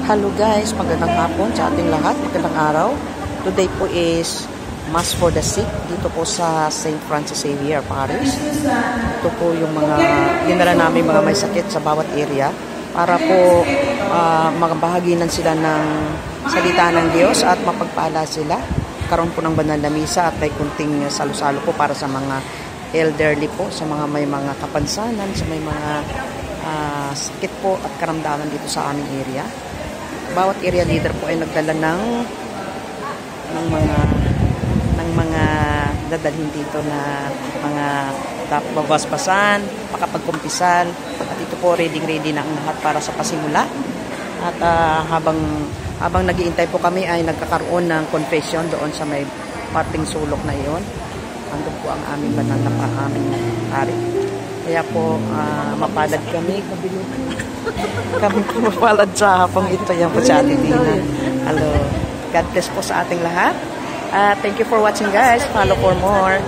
Hello guys, magandang hapon sa ating lahat, magandang araw. Today po is Mass for the Sick dito po sa St. Francis Xavier Parish. Ito po yung mga dinala namin mga may sakit sa bawat area para po magabahaginan sila ng salita ng Diyos at mapagpala sila. Karoon po ng banal na misa at may kunting salo-salo po para sa mga elderly po, sa mga may mga kapansanan, sa may mga sakit po at karamdaman dito sa aming area. Bawat area leader po ay nagdala ng mga dadalhin dito na mga babasbasan, makapagkumpisal, at ito po ready na ang lahat para sa pasimula. At habang nag-iintay po kami ay nagkakaroon ng confession doon sa may parting sulok na iyon. Andun po ang aming banal na aming hari. Kaya po mapalad kami. Kami po mapalad sa hapong ito. Yan po sa ating Dina. Hello. God bless po sa ating lahat. Thank you for watching guys. Follow for more.